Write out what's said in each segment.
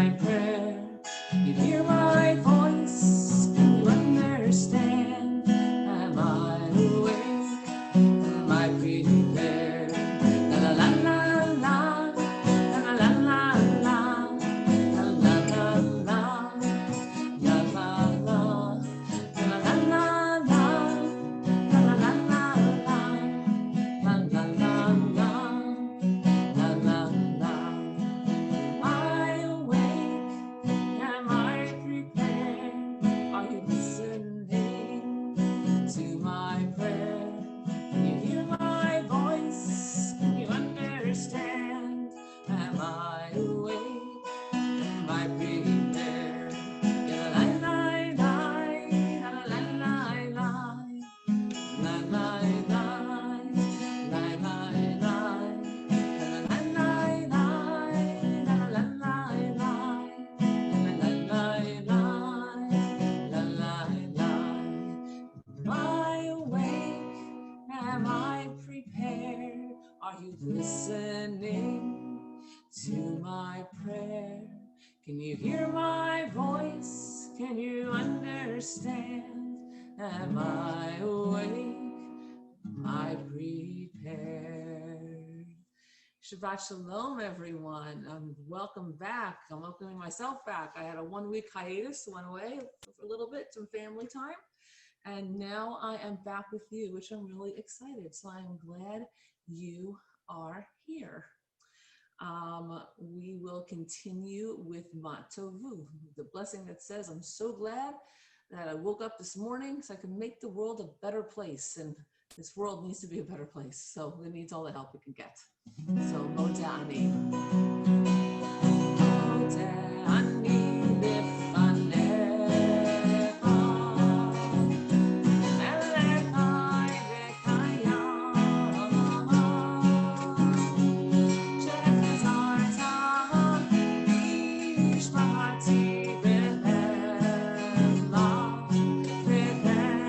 my prayer. You hear my voice, can you understand? Am I awake? Am I prepared? La la la la la, la la la la la, la la la la, la la la, la la la la, la la la la, la la la la, la la la. Am I awake? Am I prepared? Are you listening to my prayer? Can you hear my voice? Can you understand? Am I awake? Am I prepared? La la la la, la la la la, la la la, la la la, la la la, la la la la. Am I awake? Am I prepared? Are you listening to my prayer? Can you hear my voice? Can you understand? Am I awake? Am I prepared? Shabbat Shalom, everyone. Welcome back. I'm welcoming myself back. I had a 1-week hiatus, went away for a little bit, some family time. And now I am back with you, which I'm really excited. So I'm glad you are here. We will continue with Matovu, the blessing that says, I'm so glad that I woke up this morning so I can make the world a better place. And this world needs to be a better place. So it needs all the help it can get. So Moda Ani. Moda Ani Lifanecha. Melechai V'kayam. Shechazarta B'shmati B'Hema. B'Hema.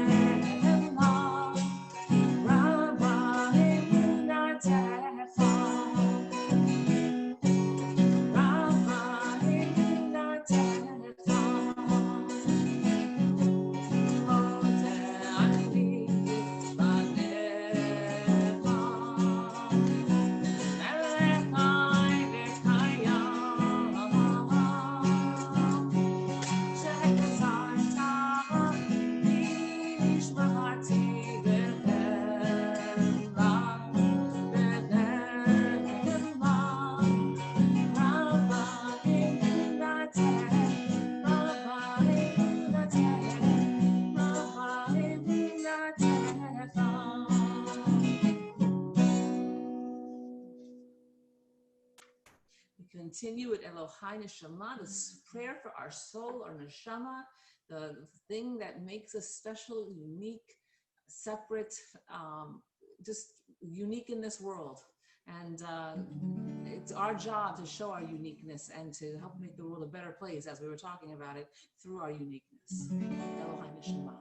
Rabbi Emunatecha. Continue with Elohai Neshama, this prayer for our soul, our neshama, the thing that makes us special, unique, separate, just unique in this world. And it's our job to show our uniqueness and to help make the world a better place, as we were talking about it, through our uniqueness. Elohai Neshama.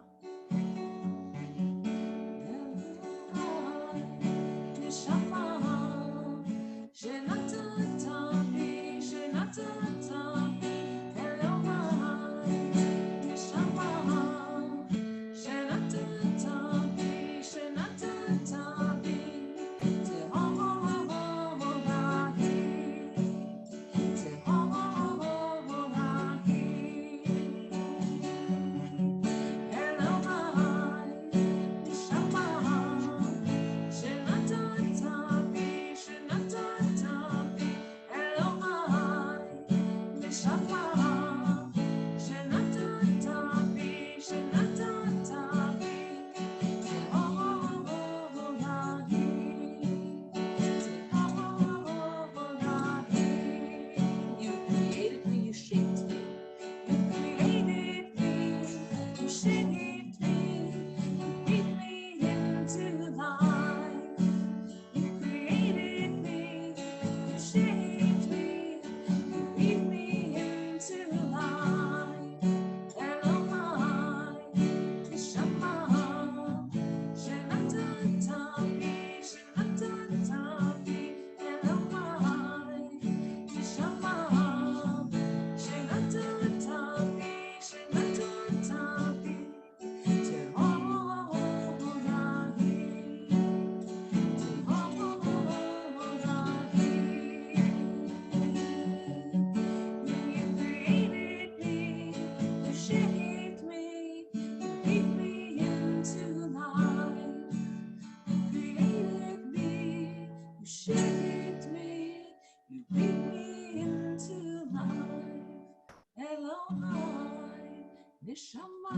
neshama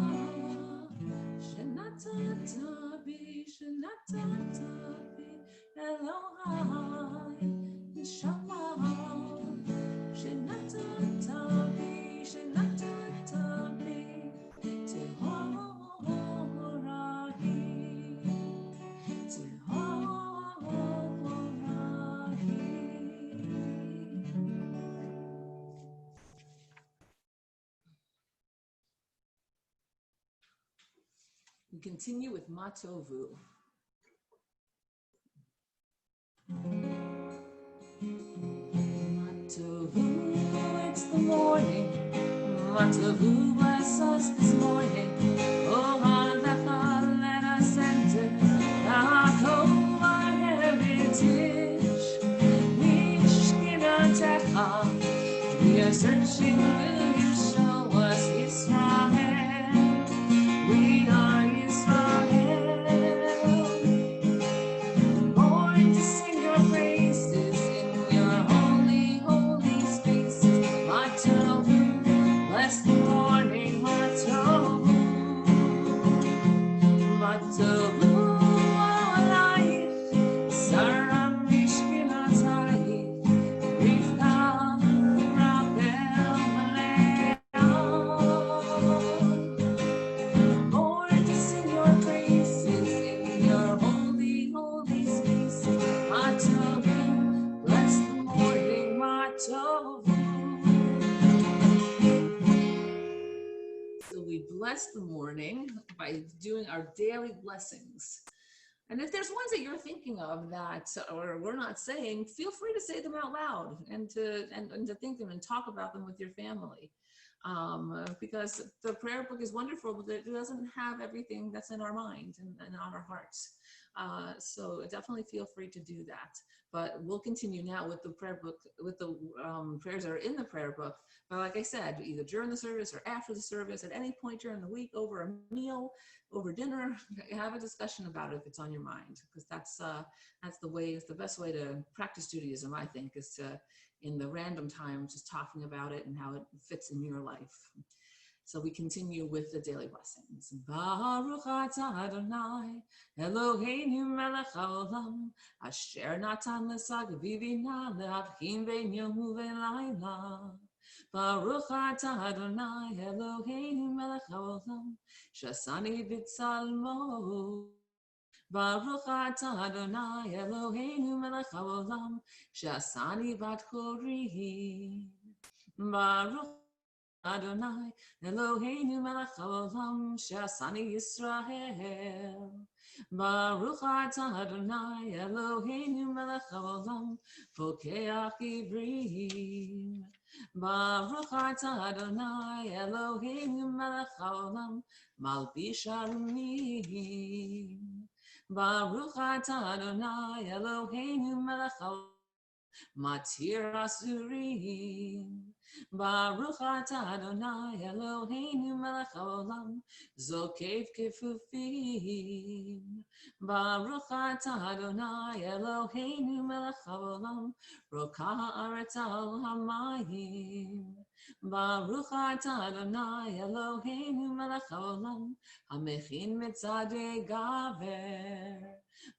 shenatata bi Elohai neshama shenatata bi Tehorahi. We continue with Matovu. Matovu, it's the morning. Matovu, bless us this morning. Oh, let us enter our home, our heritage. Mishkinatecha, we are searching, will you show us Israel? We are Israel, born to sing your praises in your holy, holy spaces. Matovu, bless the morning, Matovu. Matovu alayich, Saram mishkinatayich, Rivka rabel maleah. Born to sing your praises in your holy, holy spaces. Matovu, bless the morning, Matovu. So we bless the morning by doing our daily blessings. And if there's ones that you're thinking of that or we're not saying, feel free to say them out loud and to think them and talk about them with your family. Because the prayer book is wonderful, but it doesn't have everything that's in our mind and on our hearts. So definitely feel free to do that. But we'll continue now with the prayer book, with the prayers that are in the prayer book. But like I said, either during the service or after the service, at any point during the week, over a meal, over dinner, have a discussion about it if it's on your mind, because that's the way, it's the best way to practice Judaism, I think, is to, in the random time, just talking about it and how it fits in your life. So we continue with the daily blessings. Baruch atah Adonai, Eloheinu melech haolam, asher natan l'sagav bina lehavchim bein yom uvein layla. Baruch atah Adonai, Eloheinu melech haolam, shasani b'tzalmo. Baruch atah Adonai, Eloheinu melech haolam, shasani bat chorim. Baruch Adonai, Eloheinu melech haolam, shasani Yisrael. Baruch atah Adonai, Eloheinu melech haolam, pokeach ivrim. Baruch atah Adonai, Eloheinu melech haolam, malbish arumim. Baruch atah Adonai, Eloheinu melech haolam, matir asurim. Baruch atah Adonai, Eloheinu melech haolam, zokev kefufim. Baruch atah Adonai, Eloheinu melech haolam, rokah haaretz al hamayim. Baruch atah Adonai, Eloheinu melech haolam, hamechin mitzadei gaver.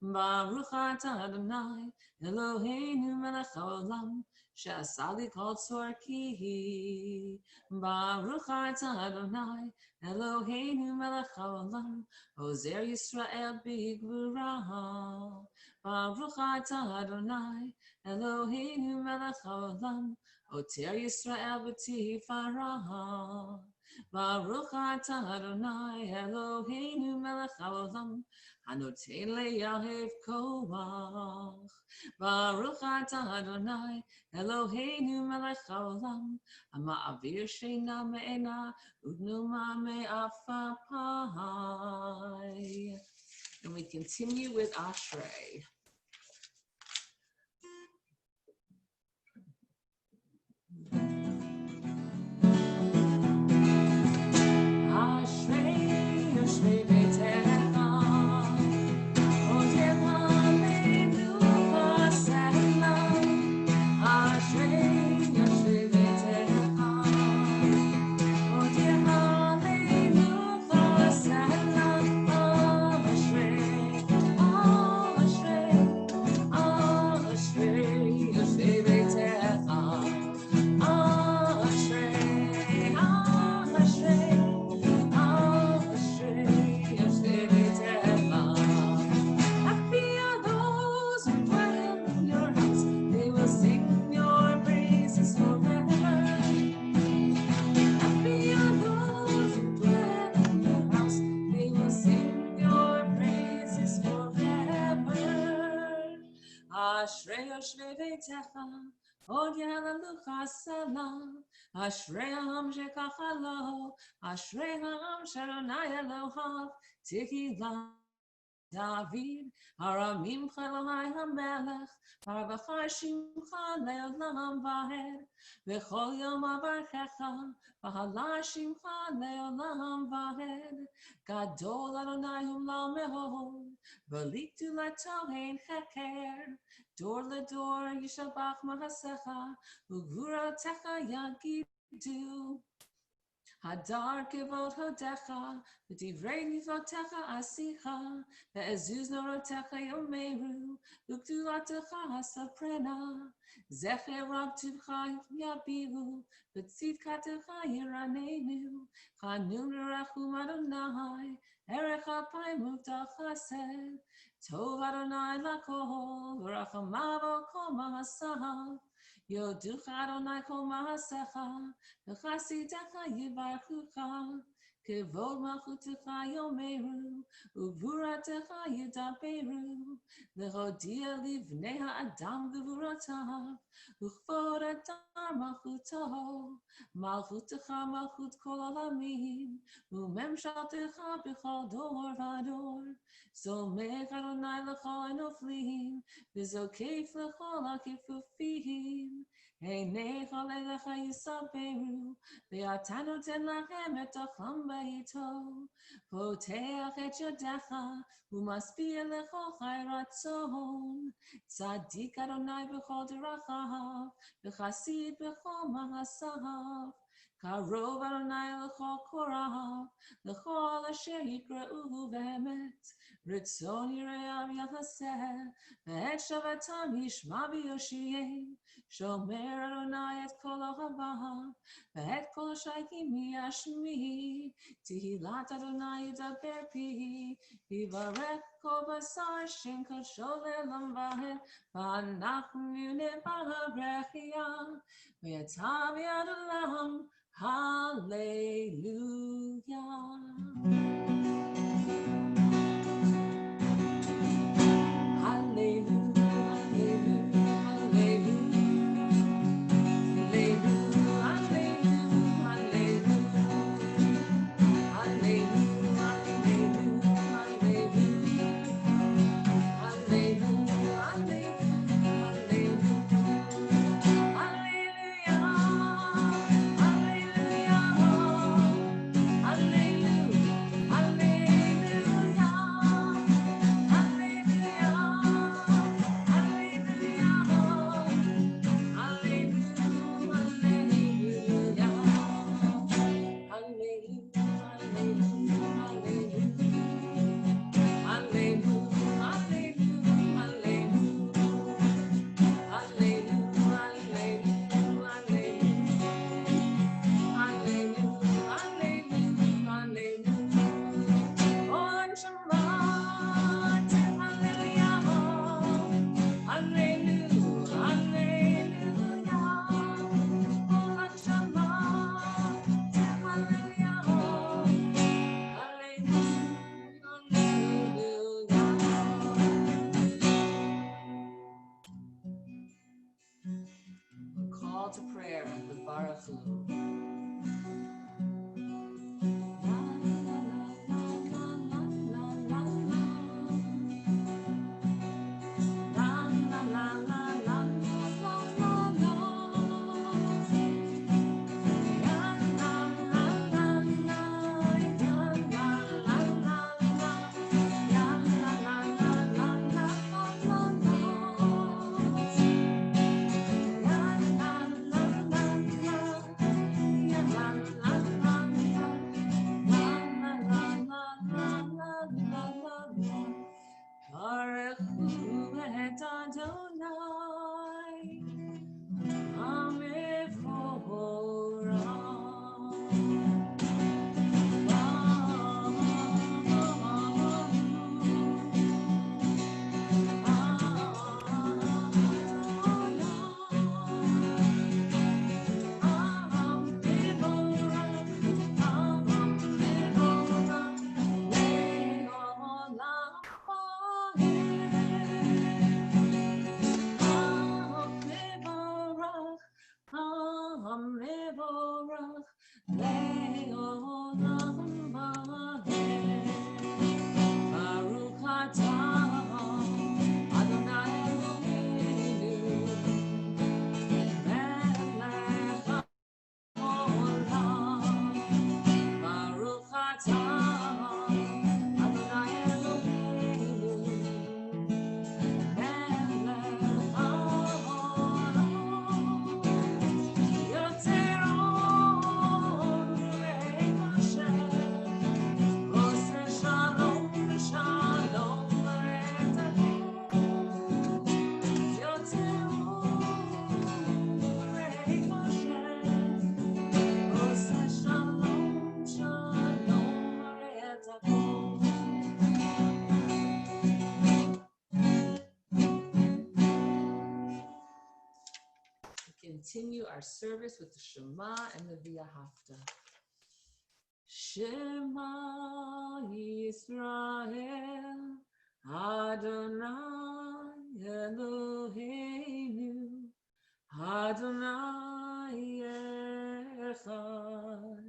Baruch atah Adonai, Eloheinu melech haolam, Shasali called Sorki. Baruch atah Adonai, Eloheinu melech haolam, Ozer Yisrael b'gvura. Baruch atah Adonai, Eloheinu melech haolam, Oter Yisrael b'tifara. Baruch atah Adonai, Eloheinu melech haolam, Hanoten le'yahev koach. Baruch atah Adonai, Eloheinu melech haolam, hama'avir sheina me'ena, udnuma me'afapai. And we continue with Ashrei. Ashrei, Ashrei beitecha, odem aleinu v'selam. Ashrei, Ashrei beitecha, odem aleinu Ashrei yoshvei beitecha, od yehalelucha salam. Ashrei ha'am shekach lo, Ashrei ha'am she'Adonai Elohav tihilah. David, Aramim Elohai HaMelech, Arvachai Shimcha Le'olam Vahed, V'chol Yom Avarchecha, V'hala Shimcha Le'olam Vahed, Gadol Adonai Umla Mehod, V'liktu Latohen Heker, Dor Ledor Yishabach Mahasecha, Ugvura Techa Yagidu. Hadar kevod hodecha, v'divrei mivotecha asicha, ve'ezuz norotecha yomeru, v'gdulatecha hasaprena, zecher rab tivcha yabiru, v'tzidkatecha yiranenu, chanun rachum Adonai, erech apayim uvdal chesed, tov Adonai lakol, v'rachamav kol mahasav, yoducha Adonai kol mahasecha, V'chasidecha yivarchucha, kevod malchutecha yomeru, ugvuratecha yidaberu, lehodia livnei ha'adam gevuratav, uchvod adam malchuto, malchutecha malchut kol olamim, umemshaltecha b'chol dor v'ador, zomech Adonai l'chol enoflim, v'zokef l'chol ha'kefufim, Einei chalecha yisaberu, ve'atanu ten lachem et acham b'ito, poteach et yadecha, u'maspia lechol chai ratzon, tzadik Adonai b'chol derachav, v'chasid b'chol mahasav, karov Adonai lechol korav, lechol asher yikra'uhu v'emet, ritzon yire'av yachaseh, ve'et shavatam yishma v'yoshiyeh, Shomer Adonai et kol ohavav, ve'et kol shaykim yashmi, Tihilat Adonai yidaber pi, Yivarech kol basar shem kadsho le'olam vahed, V'anachnu nevarechiyah, Ve'yatam yad olam, Hallelujah. Call to prayer with Baruch Hu. le'olam va'ed. Baruch atah Adonai Eloheinu melech haolam. Baruch atah Adonai Eloheinu melech haolam. Yotzer or u'rein Hashem Oseh shalom v'shalom v'etachim. Yotzer u'rein Hashem Oseh shalom v'shalom v'etachim. We continue our service with the Shema and the V'ahavta. Shema Yisrael, Adonai Eloheinu, Adonai Echad,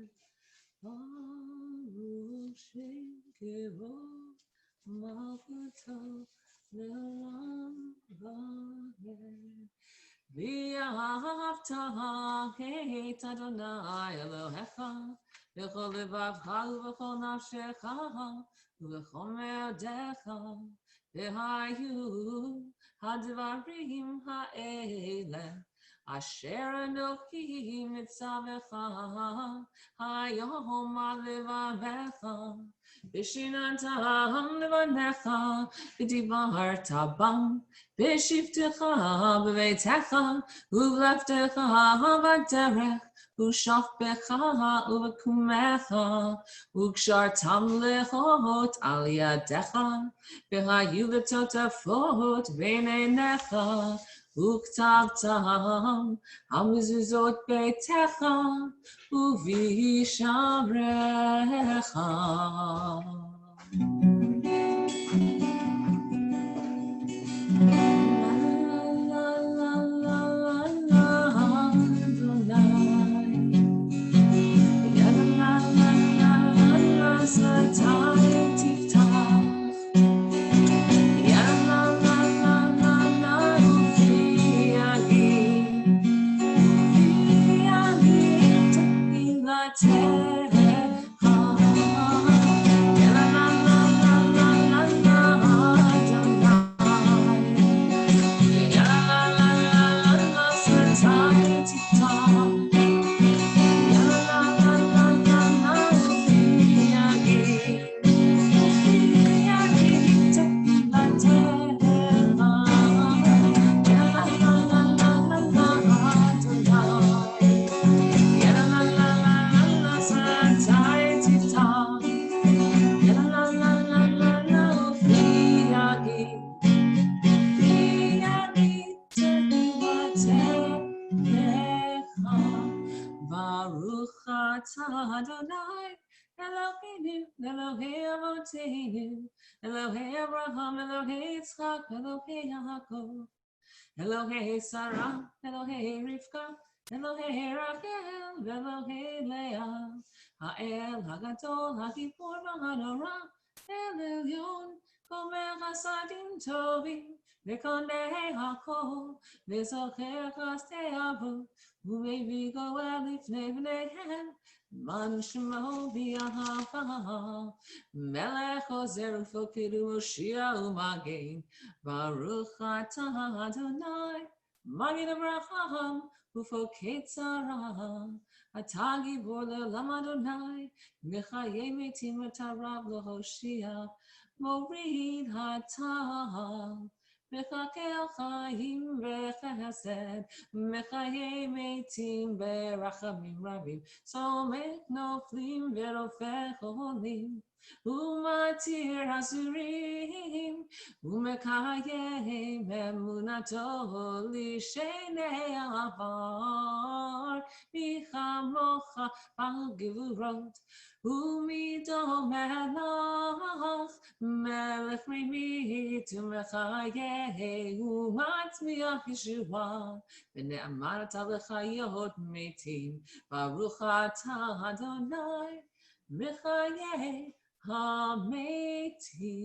Baruch Shem Kevod Malchuto Le'olam Va'ed. V'ahavta et Adonai Elohecha B'chol levavcha u'b'chol nafshecha u'b'chol me'odecha v'hayu hadvarim ha'ele asher anochi mitzavecha hayom alevavecha v'shinantam levanecha v'divarta bam v'shivtecha b'veitecha u'v'leftecha b'derech U'shafbecha u'v'kumecha u'kshartam lechot al yadecha v'hayu l'totafot b'neinecha u'ktavtam hamizuzot beitecha u'visharecha. Baruch atah Adonai Eloheinu, Elohei Avoteinu, Elohei Abraham, Elohei Yitzchak, Elohei Yaakov, Elohei Sarah, Elohei Rivka, Elohei Rachel, Elohei Leah, Ha'el Hagadol, Hagibor V'Hanora, El Elyon, Gomer Chasadim Tovim, V'konei Hakol, V'zocher Chasdei Avot, U'mevi Goel Lifnei Bneihem, Man Shemo V'Ahava, Melech Ozer Ufokid U'Moshia U'Magen, Baruch atah Adonai, Magid Abraham, Ufoked Sarah, Atah Gibor Le'olam Adonai, Mechayei Metim V'Tarav L'Hoshia, Morid Hatah, Mechakel Chaim V'Chesed, Mechayei Metim V'Rachamim Rabim, Somek Noflim V'Rofech Olim, Umatir hasurim, umekayem emunato lishenei avar, michamocha al gevurot, umido melach, melech mimi tumechaye, umatzmiach Yeshua, v'ne'amat alechayot metim, baruch atah Adonai, mechaye hametim.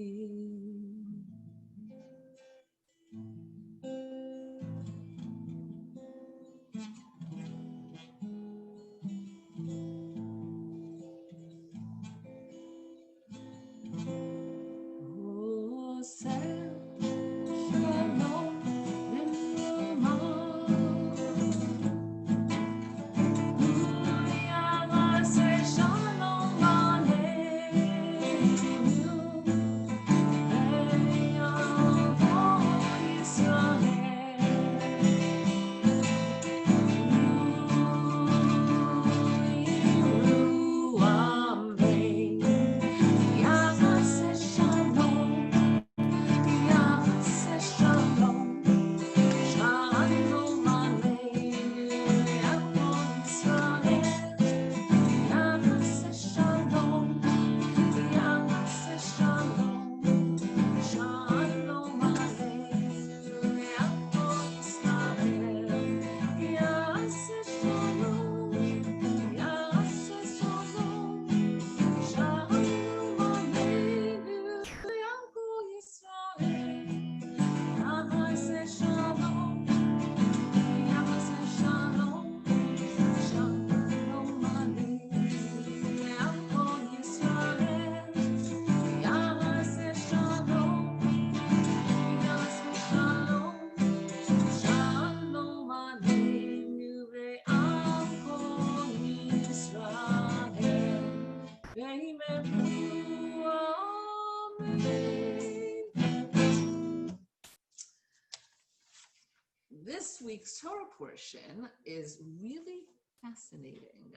This week's Torah portion is really fascinating.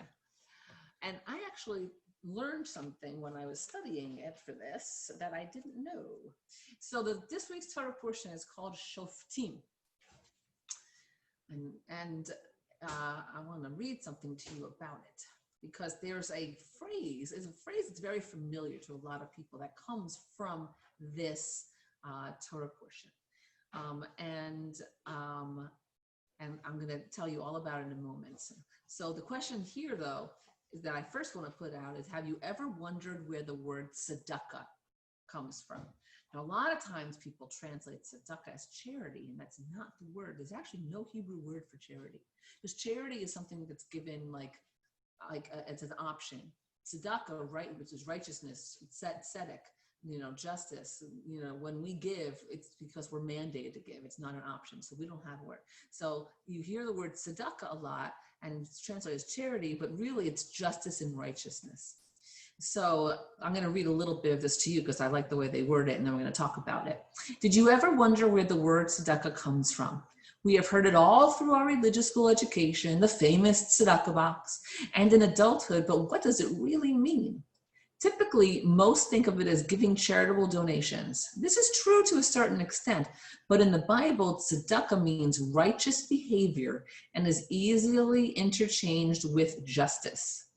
And I actually learned something when I was studying it for this that I didn't know. So this week's Torah portion is called Shoftim. And I want to read something to you about it, because there's a phrase that's very familiar to a lot of people that comes from this Torah portion. And I'm going to tell you all about it in a moment. So the question here, though, is that I first want to put out is, have you ever wondered where the word tzedakah comes from? Now, a lot of times people translate tzedakah as charity, and that's not the word. There's actually no Hebrew word for charity, because charity is something that's given it's an option. Tzedakah, right, which is righteousness, tzedek, justice, when we give, it's because we're mandated to give. It's not an option. So we don't have a word. So you hear the word tzedakah a lot, and it's translated as charity, but really it's justice and righteousness. So I'm going to read a little bit of this to you because I like the way they word it, and then we're going to talk about it. Did you ever wonder where the word tzedakah comes from? We have heard it all through our religious school education, the famous tzedakah box, and in adulthood, but what does it really mean? Typically, most think of it as giving charitable donations. This is true to a certain extent, but in the Bible, tzedakah means righteous behavior and is easily interchanged with justice.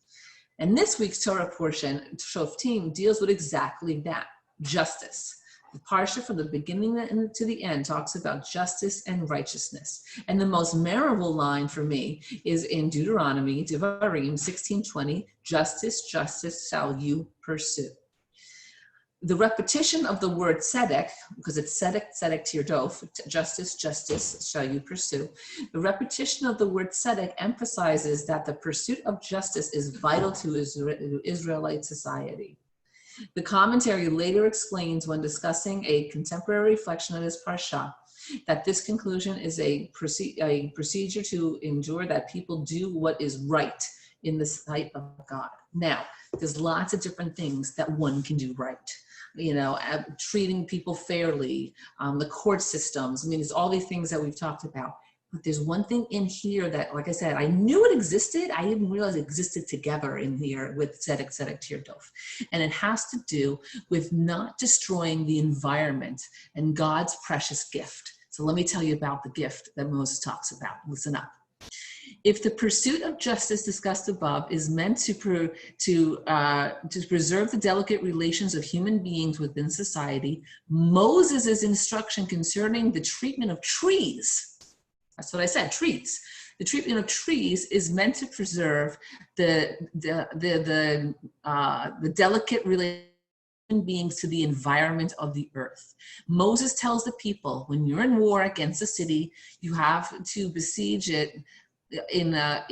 And this week's Torah portion, Shoftim, deals with exactly that, justice. The parsha from the beginning to the end talks about justice and righteousness. And the most memorable line for me is in Deuteronomy, Devarim 16:20, justice, justice shall you pursue. The repetition of the word tzedek, because it's tzedek, tzedek tirdof, justice, justice shall you pursue. The repetition of the word tzedek emphasizes that the pursuit of justice is vital to Israelite society. The commentary later explains, when discussing a contemporary reflection of this parsha, that this conclusion is a procedure to ensure that people do what is right in the sight of God. Now, there's lots of different things that one can do right. Treating people fairly, the court systems. I mean, there's all these things that we've talked about. But there's one thing in here that, like I said, I knew it existed. I didn't realize it existed together in here with Tzedek, Tzedek, Tirdof. And it has to do with not destroying the environment and God's precious gift. So let me tell you about the gift that Moses talks about. Listen up. If the pursuit of justice discussed above is meant to preserve the delicate relations of human beings within society, Moses's instruction concerning the treatment of trees, that's what I said, trees. The treatment of trees is meant to preserve the delicate relations beings to the environment of the earth. Moses tells the people, when you're in war against a city, you have to besiege it you have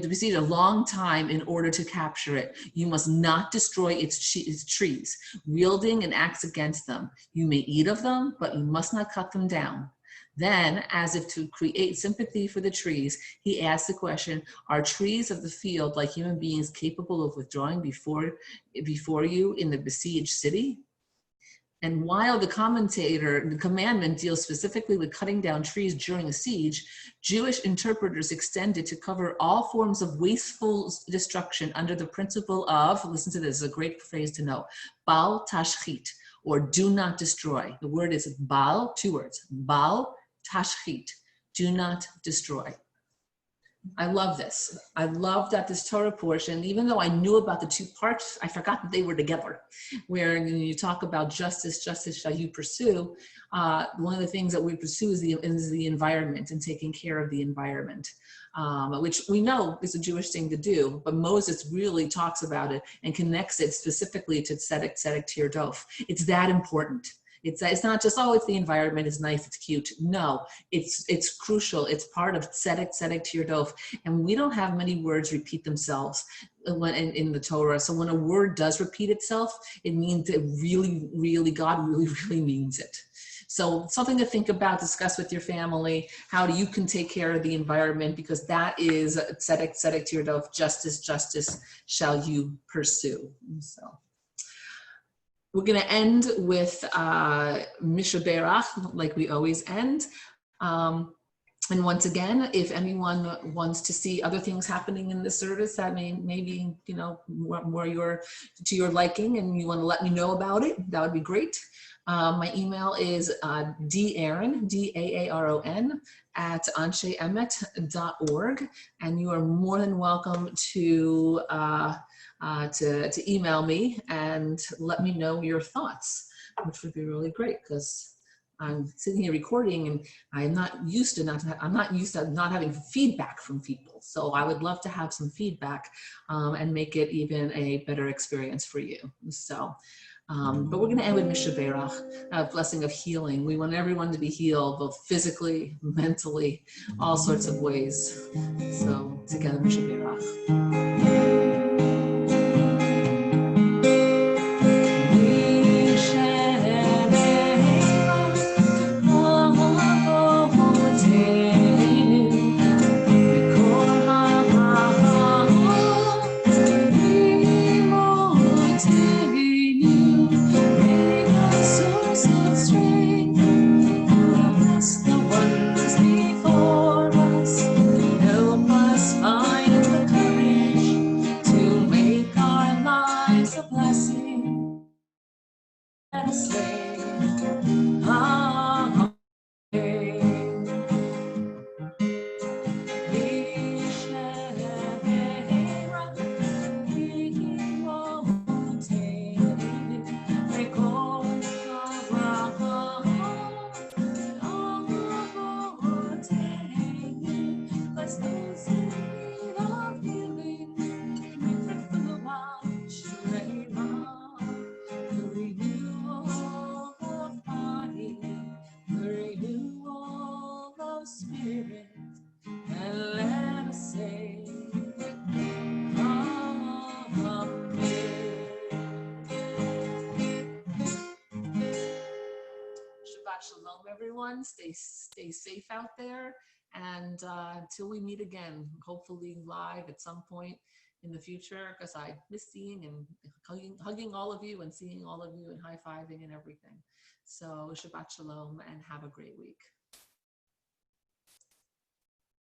to besiege a long time in order to capture it. You must not destroy its trees, wielding an axe against them. You may eat of them, but you must not cut them down. Then, as if to create sympathy for the trees, he asked the question, are trees of the field like human beings capable of withdrawing before you in the besieged city? And while the commandment deals specifically with cutting down trees during a siege, Jewish interpreters extend it to cover all forms of wasteful destruction under the principle of, listen to this, is a great phrase to know, bal tashchit, or do not destroy. The word is bal, two words, bal tashchit, do not destroy. I love this. I love that this Torah portion, even though I knew about the two parts, I forgot that they were together. Where you talk about justice shall you pursue. One of the things that we pursue is the environment and taking care of the environment, which we know is a Jewish thing to do, but Moses really talks about it and connects it specifically to Tzedek, Tirdof. It's that important. It's not just, oh, it's the environment, it's nice, it's cute. No, it's crucial. It's part of Tzedek, Tirdof. And we don't have many words repeat themselves in the Torah. So when a word does repeat itself, it means it really, God really means it. So something to think about, discuss with your family, how you can take care of the environment, because that is Tzedek, Tirdof, justice shall you pursue. So. We're going to end with Misha Berach, like we always end. And once again, if anyone wants to see other things happening in the service that maybe more to your liking, and you want to let me know about it, that would be great. My email is DAARON, DAARON, at ansheemet.org, and you are more than welcome to email me and let me know your thoughts, which would be really great, because I'm sitting here recording and I'm not used to not having feedback from people. So I would love to have some feedback and make it even a better experience for you. So, but we're going to end with Misha Berach, a blessing of healing. We want everyone to be healed, both physically, mentally, all sorts of ways. So together, Misha Berach. Shalom, everyone. Stay safe out there, and until we meet again, hopefully live at some point in the future, because I miss seeing and hugging all of you and seeing all of you and high-fiving and everything. So Shabbat Shalom and have a great week.